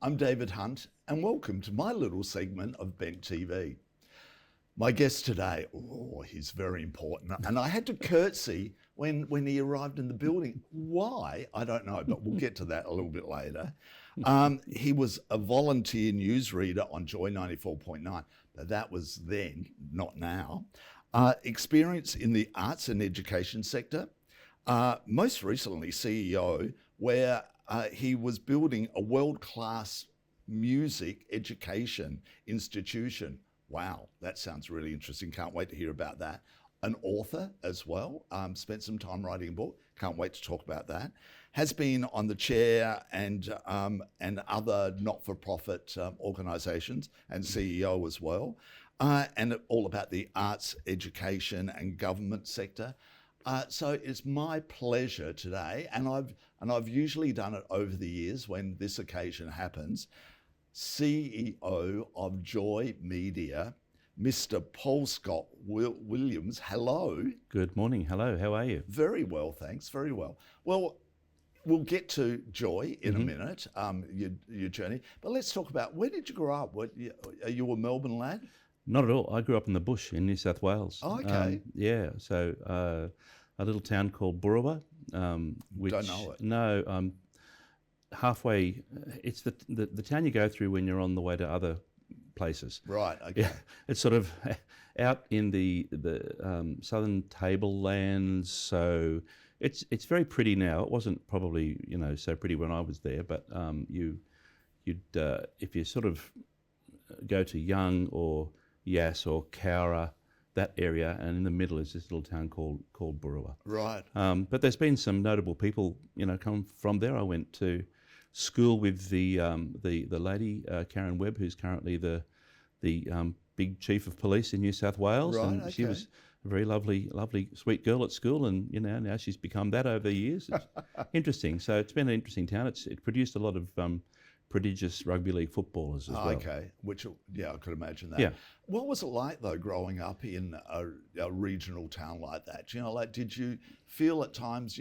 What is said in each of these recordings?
I'm David Hunt, and welcome to my little segment of Bent TV. My guest today, he's very important, and I had to curtsy when he arrived in the building. Why? I don't know, but we'll get to that a little bit later. He was a volunteer newsreader on Joy 94.9, but that was then, not now. Experience in the arts and education sector, most recently CEO, where he was building a world-class music education institution. Wow, that sounds really interesting. Can't wait to hear about that. An author as well, spent some time writing a book. Can't wait to talk about that. Has been on the chair and other not-for-profit organisations and CEO as well. And all about the arts, education and government sector. So it's my pleasure today, and I've usually done it over the years when this occasion happens, CEO of Joy Media, Mr. Paul Scott Williams. Hello. Good morning. Hello. How are you? Very well, thanks. Very well. Well, we'll get to Joy in a minute, your journey. But let's talk about, where did you grow up? Are you a Melbourne lad? Not at all. I grew up in the bush in New South Wales. Oh, okay. So a little town called Burrawa. Which, Don't know it. No, halfway. It's the town you go through when you're on the way to other places. Right. Okay. Yeah, it's sort of out in the southern tablelands. So it's very pretty now. It wasn't probably so pretty when I was there, but you'd if you sort of go to Young or Yass or Cowra, that area, and in the middle is this little town called Burrawa. Right. But there's been some notable people, come from there. I went to school with the lady Karen Webb, who's currently the big chief of police in New South Wales, Right, and she was a very lovely, sweet girl at school, and now she's become that over the years. It's interesting. So it's been an interesting town. It produced a lot of prodigious rugby league footballers as well. Okay, which, I could imagine that. Yeah. What was it like, though, growing up in a regional town like that? Did you feel at times,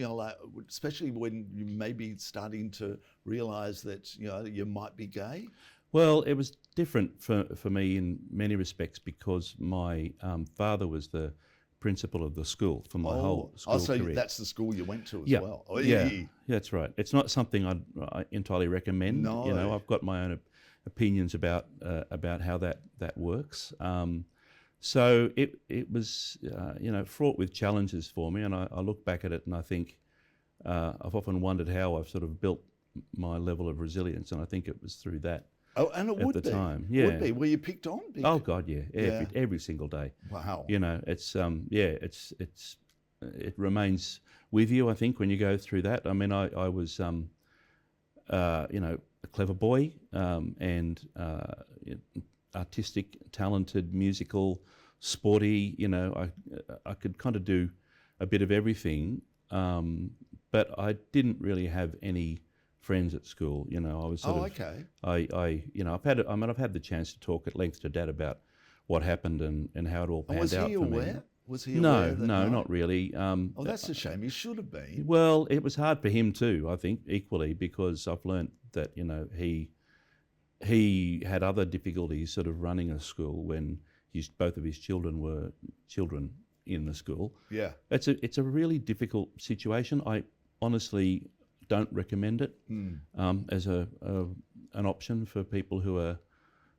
especially when you may be starting to realise that, you might be gay? Well, it was different for me in many respects because my father was the principal of the school for my whole school career. So that's the school you went to as well. Oh, yeah, that's right. It's not something I entirely recommend. No. I've got my own opinions about how that works. So it was fraught with challenges for me, and I look back at it and I think I've often wondered how I've sort of built my level of resilience, and I think it was through that. Oh, and it would at the be. time. Yeah. Would be. Were you picked on? Oh God, yeah. Every single day. Wow. It's it remains with you, I think, when you go through that. I mean, I was a clever boy, and artistic, talented, musical, sporty. I could kind of do a bit of everything, but I didn't really have any friends at school. I was sort of. Okay. I've had the chance to talk at length to Dad about what happened and how it all panned out for me. Was he aware? Was he aware? No, not really. That's a shame. He should have been. Well, it was hard for him too, I think, equally, because I've learnt that he had other difficulties sort of running a school when both of his children were children in the school. Yeah. It's a really difficult situation. I honestly don't recommend it as an option for people who are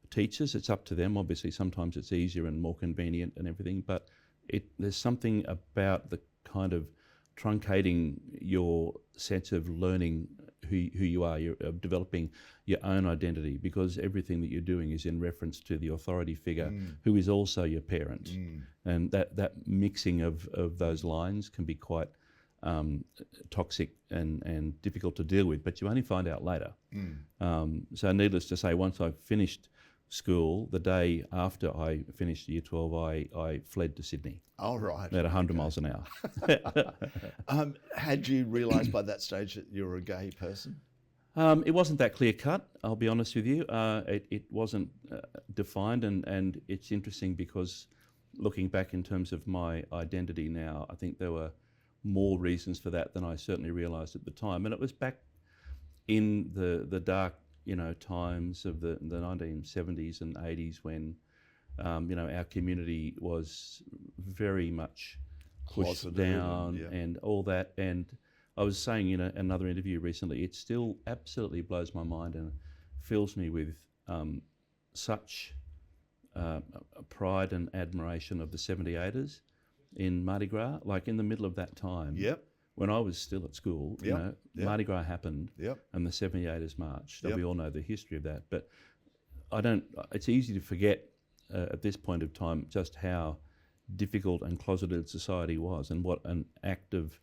teachers. It's up to them. Obviously, sometimes it's easier and more convenient and everything, but there's something about the kind of truncating your sense of learning who you are. You're developing your own identity, because everything that you're doing is in reference to the authority figure who is also your parent. And that mixing of those lines can be quite toxic and difficult to deal with, but you only find out later. So needless to say, once I finished school, the day after I finished Year 12, I fled to Sydney. Oh, right. At 100 miles an hour. Had you realised by that stage that you were a gay person? It wasn't that clear cut, I'll be honest with you. It wasn't defined, and it's interesting because looking back in terms of my identity now, I think there were more reasons for that than I certainly realised at the time. And it was back in the dark times of the 1970s and 80s when our community was very much pushed Closeted down and, and all that. And I was saying in another interview recently, it still absolutely blows my mind and fills me with such pride and admiration of the 78ers in Mardi Gras. Like in the middle of that time, Yep. when I was still at school, Yep. Mardi Gras happened, Yep. and the 78ers marched. Yep. We all know the history of that, but it's easy to forget at this point of time just how difficult and closeted society was, and what an act of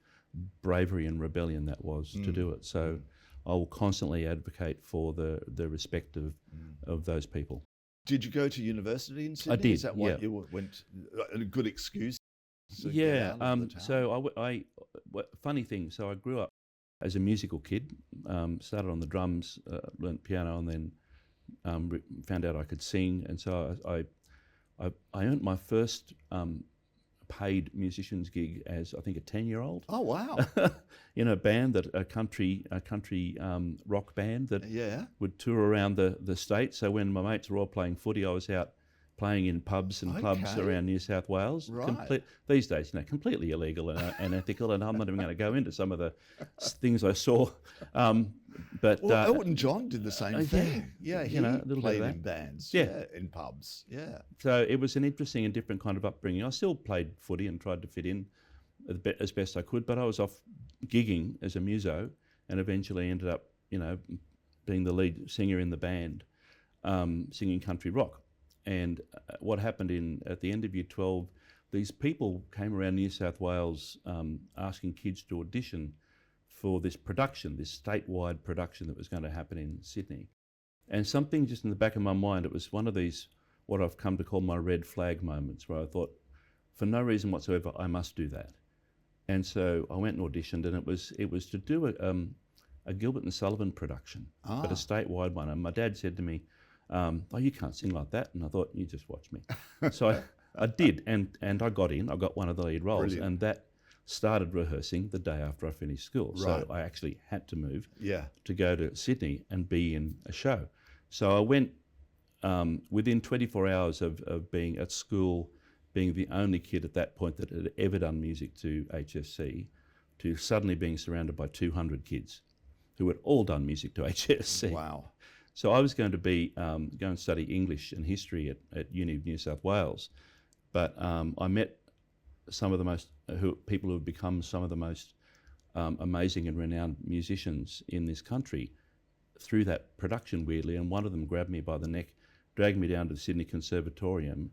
bravery and rebellion that was to do it. So I will constantly advocate for the respect of those people. Did you go to university in Sydney? I did. Is that why you went? A good excuse to get out of the town? So funny thing. So I grew up as a musical kid. Started on the drums, learnt piano, and then found out I could sing. And so I earned my first paid musician's gig as, I think, a 10-year-old. Oh wow! In a band, a country rock band that would tour around the state. So when my mates were all playing footy, I was out playing in pubs and clubs around New South Wales. Right. These days, completely illegal and unethical, and I'm not even going to go into some of the things I saw. But Elton John did the same thing. Yeah, he a little played bit of that. in bands. Yeah. In pubs. Yeah. So it was an interesting and different kind of upbringing. I still played footy and tried to fit in as best I could, but I was off gigging as a muso, and eventually ended up, being the lead singer in the band, singing country rock. And what happened at the end of Year 12, these people came around New South Wales asking kids to audition for this production, this statewide production that was going to happen in Sydney. And something just in the back of my mind, it was one of these, what I've come to call my red flag moments, where I thought, for no reason whatsoever, I must do that. And so I went and auditioned, and it was to do a Gilbert and Sullivan production, but a statewide one. And my dad said to me, you can't sing like that. And I thought, you just watch me. So I did, and I got in. I got one of the lead roles. Brilliant. And that started rehearsing the day after I finished school. Right. So I actually had to move to go to Sydney and be in a show. So I went within 24 hours of being at school, being the only kid at that point that had ever done music to HSC, to suddenly being surrounded by 200 kids who had all done music to HSC. Wow. So I was going to be go and study English and history at Uni of New South Wales, but I met some of the people who have become some of the most amazing and renowned musicians in this country through that production, weirdly. And one of them grabbed me by the neck, dragged me down to the Sydney Conservatorium,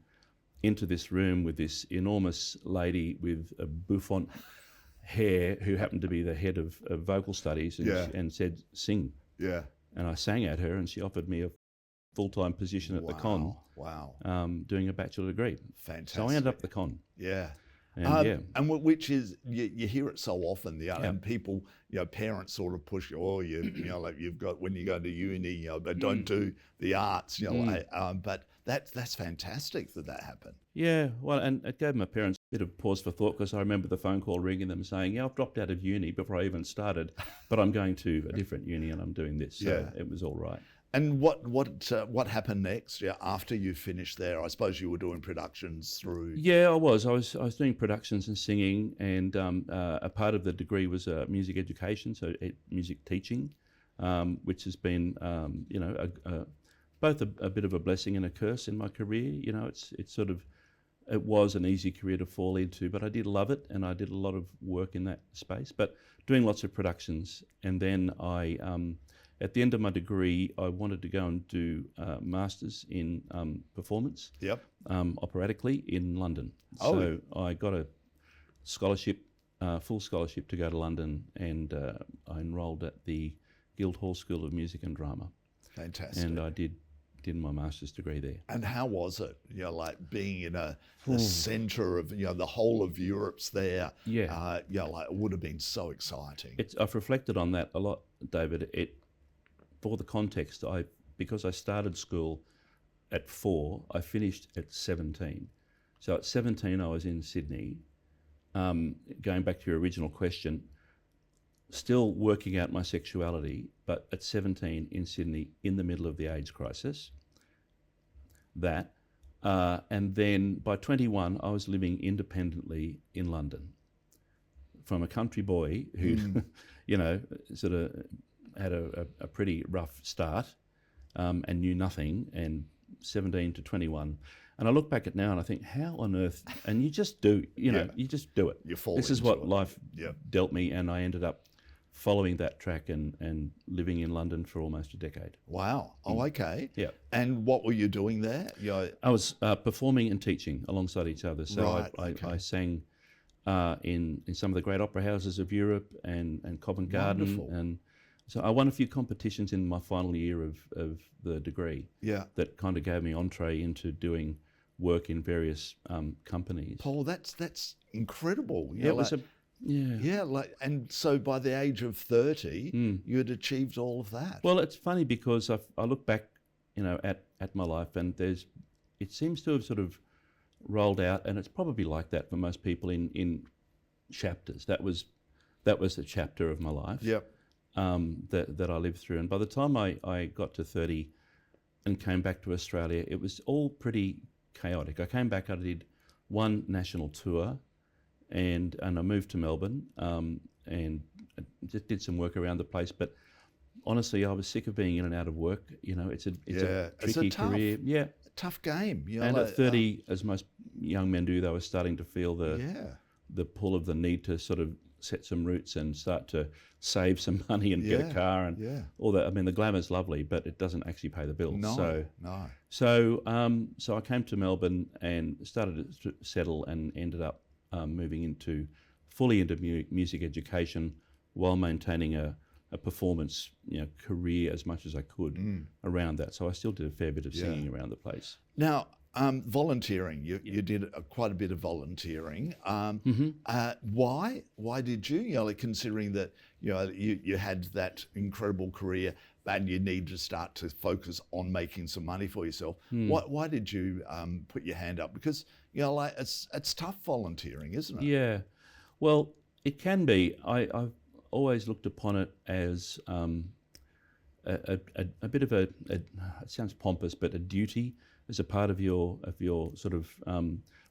into this room with this enormous lady with a bouffant hair who happened to be the head of vocal studies, and said, "Sing." Yeah. And I sang at her, and she offered me a full-time position at the con. Wow. Doing a bachelor degree. Fantastic. So I ended up at the con. Yeah. And which is, you hear it so often, and people, parents sort of push you, like you've got, when you go to uni, but don't do the arts, but that's fantastic that happened. Yeah, well, and it gave my parents a bit of pause for thought, because I remember the phone call ringing them saying, I've dropped out of uni before I even started, but I'm going to a different uni and I'm doing this. So it was all right. And what happened next? Yeah, after you finished there, I suppose you were doing productions through. Yeah, I was doing productions and singing, and a part of the degree was music education, so music teaching, which has been both a bit of a blessing and a curse in my career. It was an easy career to fall into, but I did love it, and I did a lot of work in that space. But doing lots of productions, and then I. At the end of my degree, I wanted to go and do masters in performance, operatically in London. So I got a scholarship, full scholarship to go to London, and I enrolled at the Guildhall School of Music and Drama. Fantastic. And I did my master's degree there. And how was it? Like being in the centre of the whole of Europe's there. Yeah. Like it would have been so exciting. I've reflected on that a lot, David. For the context, because I started school at 4, I finished at 17. So at 17, I was in Sydney. Going back to your original question, still working out my sexuality, but at 17 in Sydney, in the middle of the AIDS crisis. And then by 21, I was living independently in London. From a country boy who, sort of had a pretty rough start and knew nothing, and 17 to 21. And I look back at now and I think, how on earth? And you just do, you just do it. You fall This is into what it. life dealt me, and I ended up following that track and living in London for almost a decade. Wow. Oh, okay. Yeah. And what were you doing there? I was performing and teaching alongside each other. So Right, I sang in some of the great opera houses of Europe and Covent Garden. Wonderful. And so I won a few competitions in my final year of the degree. Yeah. That kind of gave me entree into doing work in various companies. Paul, that's incredible. Yeah, it was And so by the age of 30, you had achieved all of that. Well, it's funny because I look back, at my life, and it seems to have sort of rolled out, and it's probably like that for most people in chapters. That was a chapter of my life. Yep. That I lived through, and by the time I got to 30 and came back to Australia, it was all pretty chaotic. I came back, I did one national tour, and I moved to Melbourne, and just did some work around the place. But honestly, I was sick of being in and out of work. It's a tricky career. Yeah, tough game. And at 30, as most young men do, they were starting to feel the pull of the need to sort of set some roots and start to save some money and get a car and all that. I mean, the glamour's lovely, but it doesn't actually pay the bills. No. So I came to Melbourne and started to settle, and ended up moving fully into music education while maintaining a performance career as much as I could around that. So I still did a fair bit of singing around the place. Now, volunteering, you did quite a bit of volunteering. Why did you? Considering that you had that incredible career and you need to start to focus on making some money for yourself. Why did you put your hand up? Because it's tough volunteering, isn't it? Yeah, well, it can be. I've always looked upon it as a bit of it sounds pompous, but a duty as a part of your sort of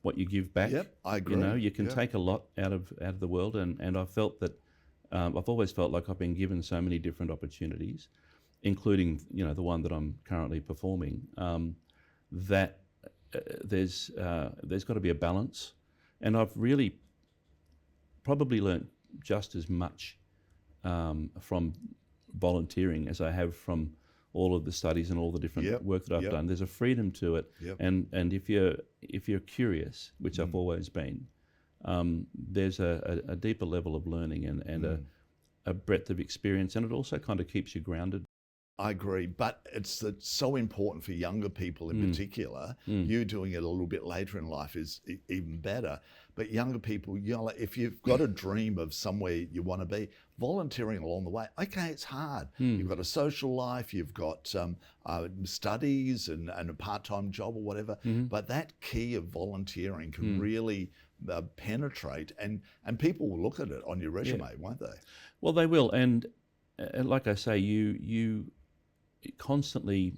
what you give back. Yep, I agree. You can take a lot out of the world, and I felt that I've always felt like I've been given so many different opportunities, including the one that I'm currently performing. That there's got to be a balance, and I've really probably learnt just as much from volunteering as I have from all of the studies and all the different work that I've done. There's a freedom to it, and if you're curious, which I've always been, there's a deeper level of learning and a breadth of experience, and it also kind of keeps you grounded. I agree, but it's so important for younger people in particular. You doing it a little bit later in life is even better. But younger people, if you've got a dream of somewhere you want to be, volunteering along the way, okay, it's hard. You've got a social life, you've got studies and a part-time job or whatever, but that key of volunteering can really penetrate, and people will look at it on your resume, won't they? Well, they will, and like I say, you constantly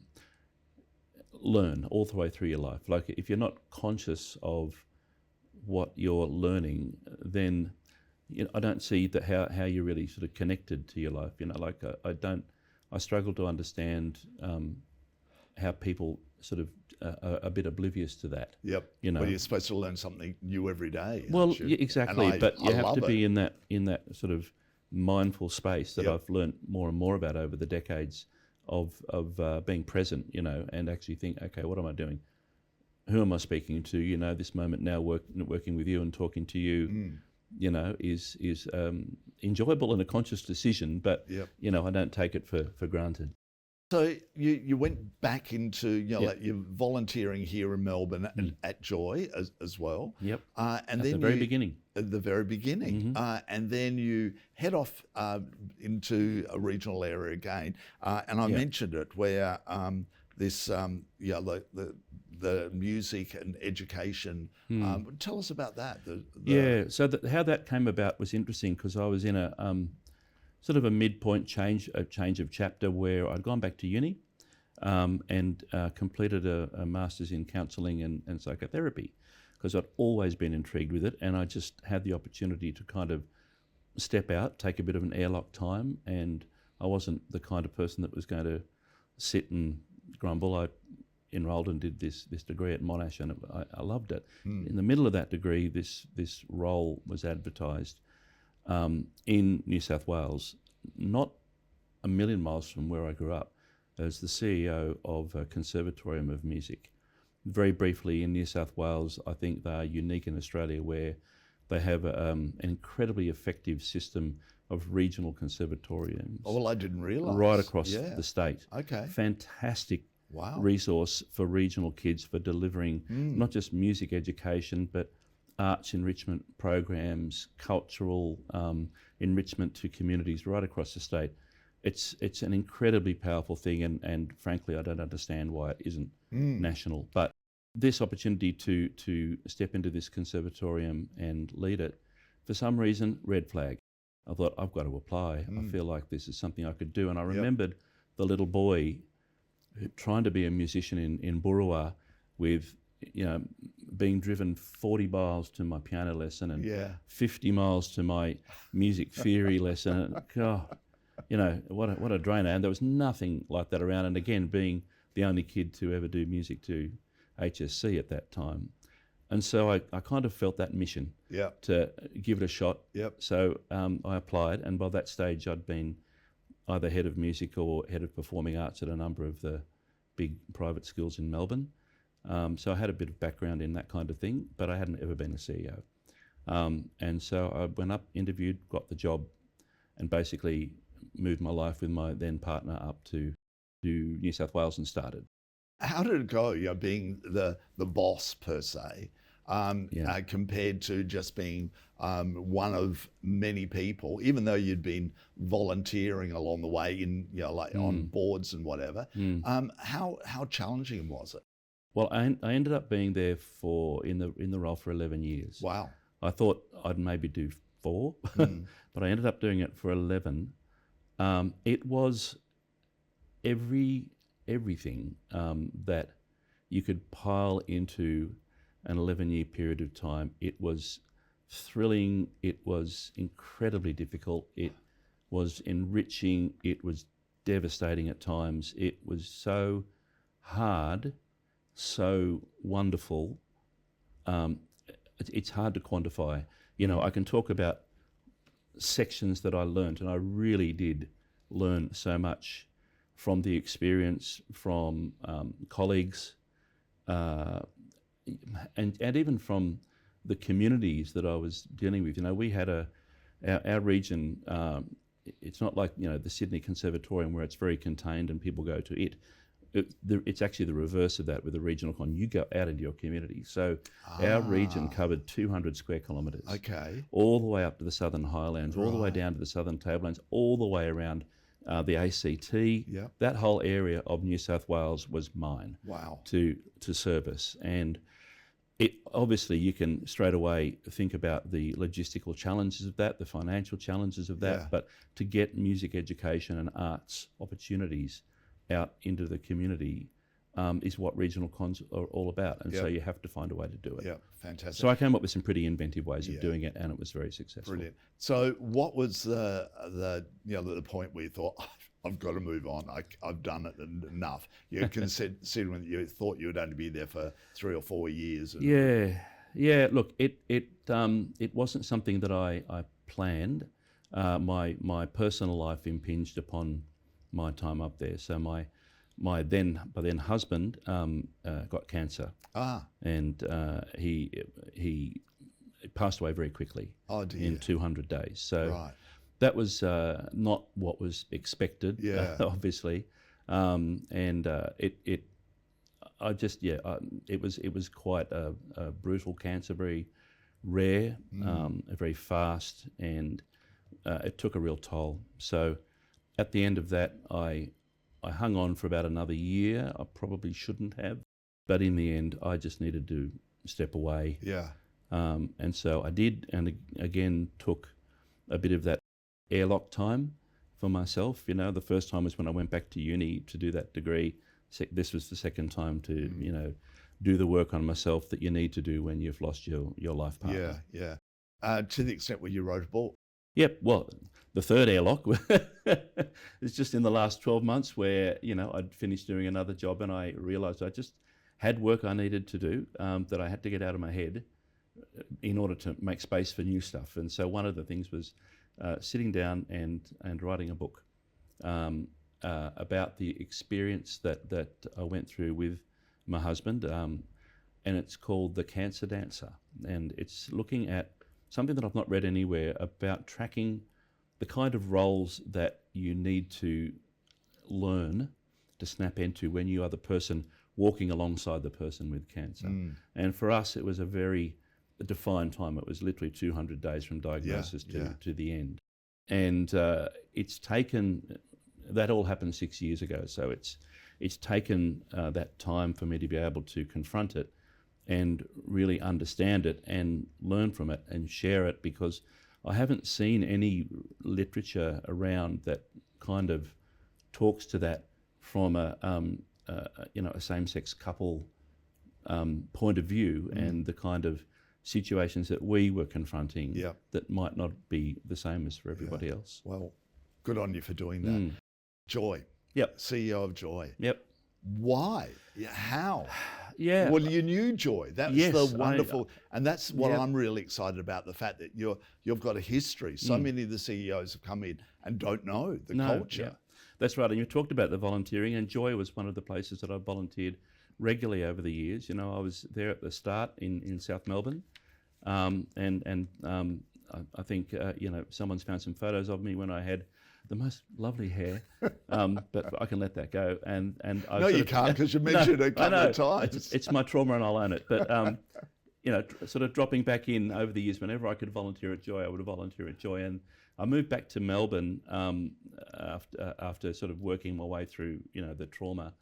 learn all the way through your life. Like, if you're not conscious of what you're learning, then I don't see that how you're really sort of connected to your life. I struggle to understand how people sort of are a bit oblivious to that. Yep. Well, you're supposed to learn something new every day. Well, aren't you? exactly. But you have to be in that sort of mindful space that I've learnt more and more about over the decades of being present, and actually think, okay, what am I doing? Who am I speaking to? This moment now, working with you and talking to you, is enjoyable and a conscious decision, but I don't take it for granted. So you went back into like you're volunteering here in Melbourne and at Joy as well. Yep. And at then the very beginning. At the very beginning, and then you head off into a regional area again, and I mentioned it where this the music and education. Tell us about that. So how that came about was interesting, because I was in sort of a midpoint change of chapter where I'd gone back to uni and completed a master's in counselling and psychotherapy, because I'd always been intrigued with it, and I just had the opportunity to kind of step out, take a bit of an airlock time, and I wasn't the kind of person that was going to sit and grumble. I enrolled and did this degree at Monash, and I loved it. In the middle of that degree, this role was advertised in New South Wales, not a million miles from where I grew up, as the CEO of a Conservatorium of Music. Very briefly, in New South Wales, I think they are unique in Australia, where they have an incredibly effective system of regional conservatoriums. Oh, well, I didn't realise. Right across the state. Okay. Fantastic Wow. resource for regional kids for delivering not just music education, but arts enrichment programs, cultural enrichment to communities right across the state. It's an incredibly powerful thing, and frankly, I don't understand why it isn't national. But this opportunity to step into this conservatorium and lead it, for some reason, red flag. I thought, I've got to apply. I feel like this is something I could do. And I remembered the little boy trying to be a musician in Burrawa, with, being driven 40 miles to my piano lesson and 50 miles to my music theory lesson. God, what a drainer. And there was nothing like that around. And again, being the only kid to ever do music to HSC at that time. And so I kind of felt that mission to give it a shot. So I applied, and by that stage I'd been either head of music or head of performing arts at a number of the big private schools in Melbourne. So I had a bit of background in that kind of thing, but I hadn't ever been a CEO. And so I went up, interviewed, got the job, and basically moved my life with my then partner up to New South Wales and started. How did it go, being the boss per se, compared to just being one of many people, even though you'd been volunteering along the way in, on boards and whatever? How challenging was it? Well, I ended up being there in the role for 11 years. Wow. I thought I'd maybe do 4, but I ended up doing it for 11. It was everything that you could pile into an 11-year period of time. It was thrilling, it was incredibly difficult, it was enriching, it was devastating at times. It was so hard, so wonderful. It's hard to quantify. I can talk about sections that I learnt, and I really did learn so much from the experience, from colleagues, and even from the communities that I was dealing with. We had our region. It's not like the Sydney Conservatorium, where it's very contained and people go to it. It's actually the reverse of that with the regional con. You go out into your community. So our region covered 200 square kilometres. Okay. All the way up to the Southern Highlands, all the way down to the Southern Tablelands, all the way around the ACT. That whole area of New South Wales was mine. Wow. To service. And it obviously, you can straight away think about the logistical challenges of that, the financial challenges of that, but to get music education and arts opportunities out into the community is what regional cons are all about. And so you have to find a way to do it. Yeah, fantastic. So I came up with some pretty inventive ways of doing it, and it was very successful. Brilliant. So what was the point where you thought, I've got to move on, I've done it enough? You considering that you thought you would only be there for 3 or 4 years. Yeah. Look, it wasn't something that I planned. My personal life impinged upon my time up there. So my then husband got cancer, and he passed away very quickly. Oh dear. In 200 days. So that was not what was expected. Obviously, and it was quite a brutal cancer, very rare, very fast, and it took a real toll. So at the end of that, I hung on for about another year. I probably shouldn't have, but in the end, I just needed to step away. And so I did, and again took a bit of that airlock time for myself. You know, the first time was when I went back to uni to do that degree. This was the second time to, you know, do the work on myself that you need to do when you've lost your life partner. Yeah. To the extent where you wrote a book. Yep. Well, the third airlock is just in the last 12 months where, you know, I'd finished doing another job and I realised I just had work I needed to do that I had to get out of my head in order to make space for new stuff. And so one of the things was sitting down and writing a book about the experience that I went through with my husband. And it's called The Cancer Dancer. And it's looking at something that I've not read anywhere about tracking the kind of roles that you need to learn to snap into when you are the person walking alongside the person with cancer. And for us, it was a very defined time. It was literally 200 days from diagnosis to the end. And it's taken, that all happened 6 years ago. So it's taken that time for me to be able to confront it and really understand it and learn from it and share it, because I haven't seen any literature around that kind of talks to that from a same-sex couple point of view and the kind of situations that we were confronting that might not be the same as for everybody else. Well, good on you for doing that. Joy. Yep. CEO of Joy. Yep. Why? How? Yeah. Well, you knew Joy. That's Yes, the wonderful, and that's what I'm really excited about, the fact that you've got a history. So many of the CEOs have come in and don't know the culture. Yeah. That's right. And you talked about the volunteering, and Joy was one of the places that I volunteered regularly over the years. You know, I was there at the start in South Melbourne, and I think someone's found some photos of me when I had the most lovely hair, but I can let that go. And no, you can't, because you mentioned it a couple of times. It's my trauma, and I'll own it. But sort of dropping back in over the years, whenever I could volunteer at Joy, I would volunteer at Joy. And I moved back to Melbourne after sort of working my way through, the trauma,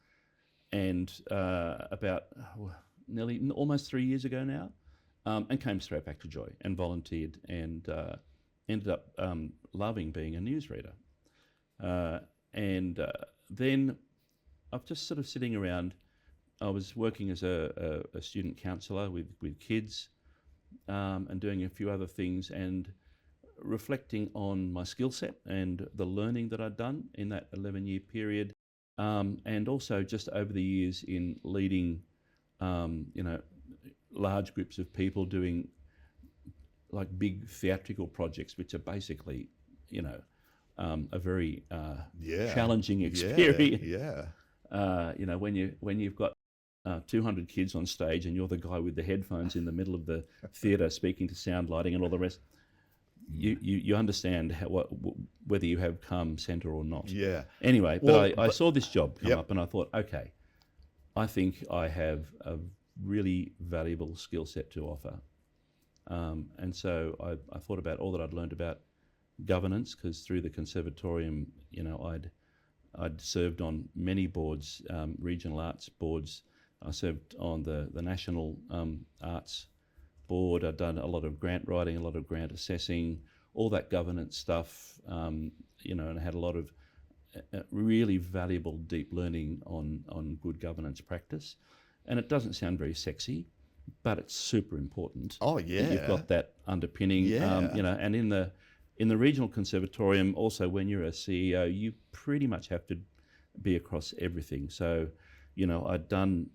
and about nearly almost 3 years ago now, and came straight back to Joy and volunteered, and ended up loving being a newsreader. And then I've just sort of sitting around. I was working as a student counsellor with kids, and doing a few other things, and reflecting on my skill set and the learning that I'd done in that 11-year period, and also just over the years in leading, large groups of people doing like big theatrical projects, which are basically, a very challenging experience. When you've got 200 kids on stage and you're the guy with the headphones in the middle of the theatre speaking to sound lighting and all the rest, you understand whether you have calm centre or not. Yeah. Anyway, but I saw this job come up, and I thought, okay, I think I have a really valuable skill set to offer. And so I thought about all that I'd learned about governance, because through the conservatorium, I'd served on many boards, regional arts boards. I served on the national arts board. I'd done a lot of grant writing, a lot of grant assessing, all that governance stuff, and I had a lot of really valuable deep learning on good governance practice. And it doesn't sound very sexy, but it's super important. Oh yeah, that you've got that underpinning. And in the regional conservatorium, also when you're a CEO, you pretty much have to be across everything. So, I'd done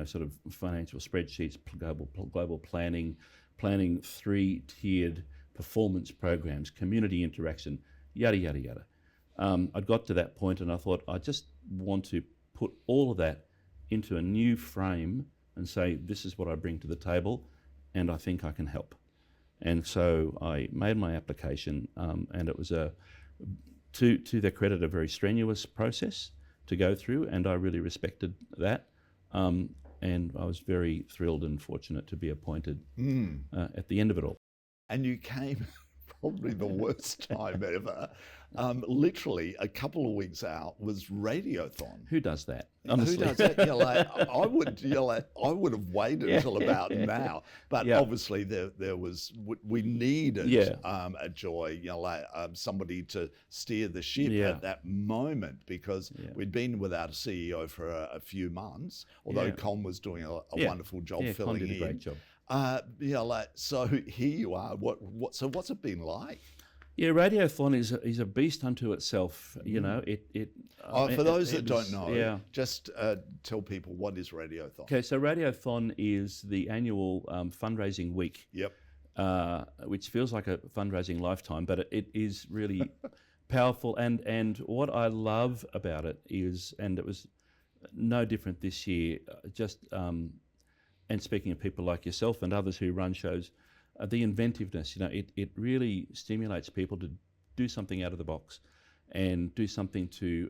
sort of financial spreadsheets, global planning 3-tiered performance programs, community interaction, yada yada yada. I'd got to that point, and I thought I just want to put all of that into a new frame and say, this is what I bring to the table, and I think I can help. And so I made my application, and it was to their credit, a very strenuous process to go through, and I really respected that. And I was very thrilled and fortunate to be appointed at the end of it all. And you came probably the worst time ever. Literally a couple of weeks out was Radiothon. Who does that? Who Honestly. does that? I would have waited Yeah. until about now, but Yeah. obviously we needed Yeah. a Joy, somebody to steer the ship Yeah. at that moment, because we'd been without a CEO for a few months, although Con was doing a wonderful job filling Con did in. a great job. So here you are. So what's it been like? Yeah, Radiothon is a beast unto itself. You know, For those that don't know, yeah. just tell people, what is Radiothon? Okay, so Radiothon is the annual fundraising week. Yep. Which feels like a fundraising lifetime, but it is really powerful. And what I love about it is, and it was no different this year, and speaking of people like yourself and others who run shows, the inventiveness, it really stimulates people to do something out of the box and do something to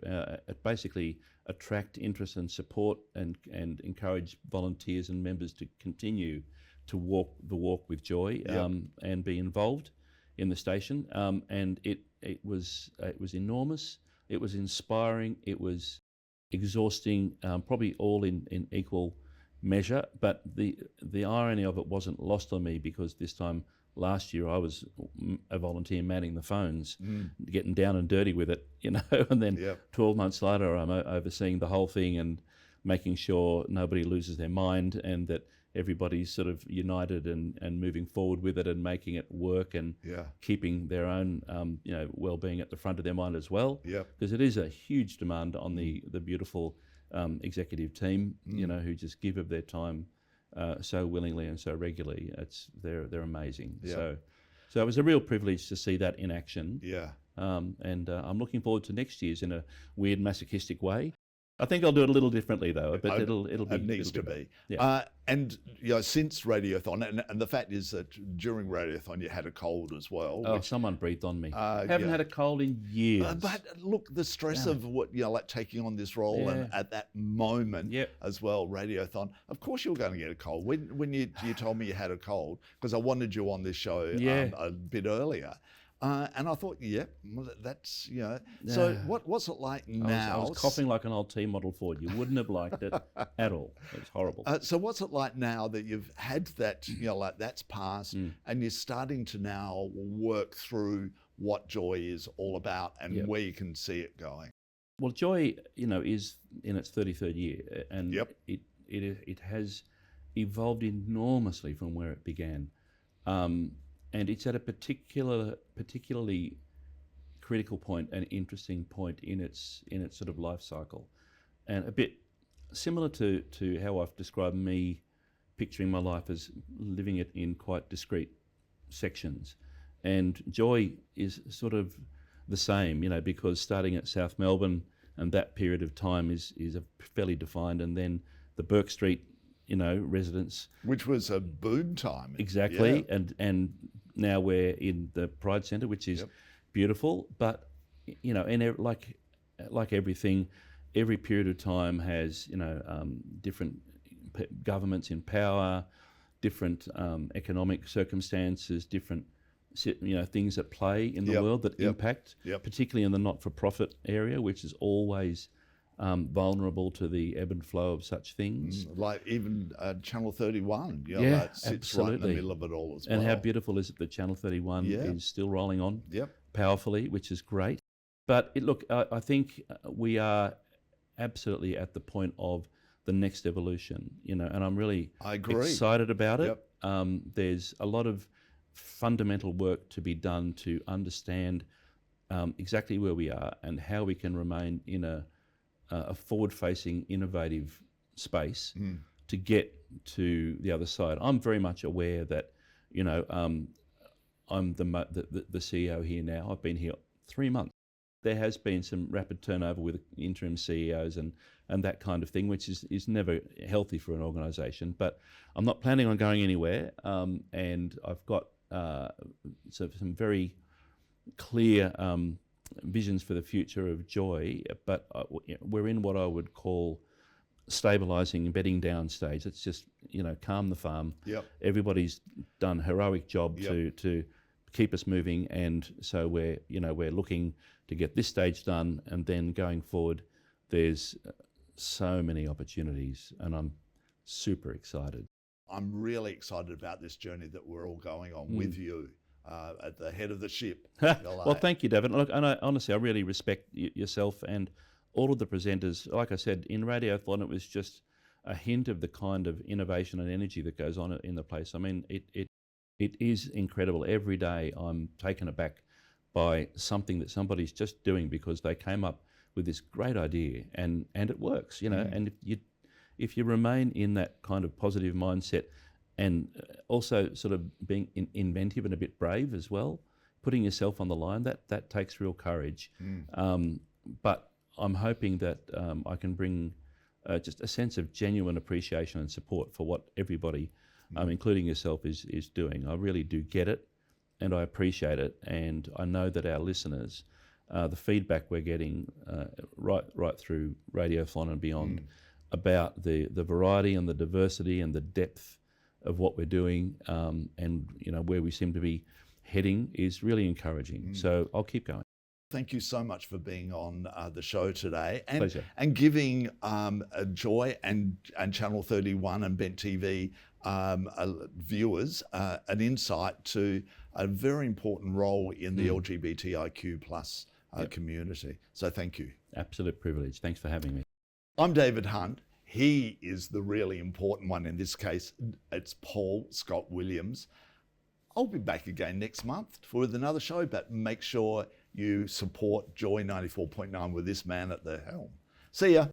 basically attract interest and support and encourage volunteers and members to continue to walk the walk with joy. And be involved in the station. And it was enormous, it was inspiring, it was exhausting, probably all in equal measure, but the irony of it wasn't lost on me, because this time last year I was a volunteer manning the phones, getting down and dirty with it, and then 12 months later I'm overseeing the whole thing and making sure nobody loses their mind and that everybody's sort of united and moving forward with it and making it work and keeping their own well-being at the front of their mind as well, because it is a huge demand on the beautiful executive team, who just give of their time so willingly and so regularly. They're amazing. So it was a real privilege to see that in action. And I'm looking forward to next year's in a weird masochistic way. I think I'll do it a little differently though, but it'll be. It needs to be. Yeah. And since Radiothon, and the fact is that during Radiothon you had a cold as well. Oh, someone breathed on me. Haven't had a cold in years. But look, the stress of what like taking on this role and at that moment as well, Radiothon. Of course, you're going to get a cold. When you told me you had a cold, because I wanted you on this show a bit earlier. And I thought, that's, So what's it like now? I was coughing like an old T model Ford. You wouldn't have liked it at all. It was horrible. So what's it like now that you've had that, that's passed and you're starting to now work through what joy is all about and where you can see it going? Well, joy, is in its 33rd year, and it has evolved enormously from where it began. And it's at a particularly critical point and interesting point in its sort of life cycle, and a bit similar to how I've described me picturing my life as living it in quite discrete sections. And joy is sort of the same, because starting at South Melbourne and that period of time is a fairly defined, and then the Burke Street residents, which was a boom time. Exactly. And now we're in the Pride Centre, which is beautiful, but and like everything, every period of time has different governments in power, different economic circumstances, different things at play in the world that impact, particularly in the not-for-profit area, which is always vulnerable to the ebb and flow of such things. Like even Channel 31, that sits right in the middle of it all as well. And how beautiful is it that Channel 31 is still rolling on powerfully, which is great. But I think we are absolutely at the point of the next evolution, and I'm really excited about it. There's a lot of fundamental work to be done to understand exactly where we are and how we can remain in a forward-facing, innovative space to get to the other side. I'm very much aware that, I'm the CEO here now. I've been here 3 months. There has been some rapid turnover with interim CEOs and that kind of thing, which is never healthy for an organisation. But I'm not planning on going anywhere, and I've got some very clear visions for the future of joy, but we're in what I would call stabilising, bedding down stage. It's just calm the farm. Everybody's done a heroic job to keep us moving. And so we're looking to get this stage done, and then going forward, there's so many opportunities, and I'm super excited. I'm really excited about this journey that we're all going on with you at the head of the ship. Well, thank you, David. Look, and honestly, I really respect yourself and all of the presenters. Like I said, in Radiothon, it was just a hint of the kind of innovation and energy that goes on in the place. I mean, it is incredible. Every day I'm taken aback by something that somebody's just doing because they came up with this great idea, and it works, and if you remain in that kind of positive mindset, and also sort of being inventive and a bit brave as well, putting yourself on the line, that takes real courage. But I'm hoping that I can bring just a sense of genuine appreciation and support for what everybody, including yourself, is doing. I really do get it, and I appreciate it, and I know that our listeners, the feedback we're getting right through Radiothon and beyond about the variety and the diversity and the depth of what we're doing, and where we seem to be heading is really encouraging. So I'll keep going. Thank you so much for being on the show today, Pleasure. and giving Joy and Channel 31 and Bent TV viewers an insight to a very important role in the LGBTIQ plus community. So thank you. Absolute privilege. Thanks for having me. I'm David Hunt. He is the really important one in this case. It's Paul Scott Williams. I'll be back again next month with another show, but make sure you support Joy 94.9 with this man at the helm. See ya.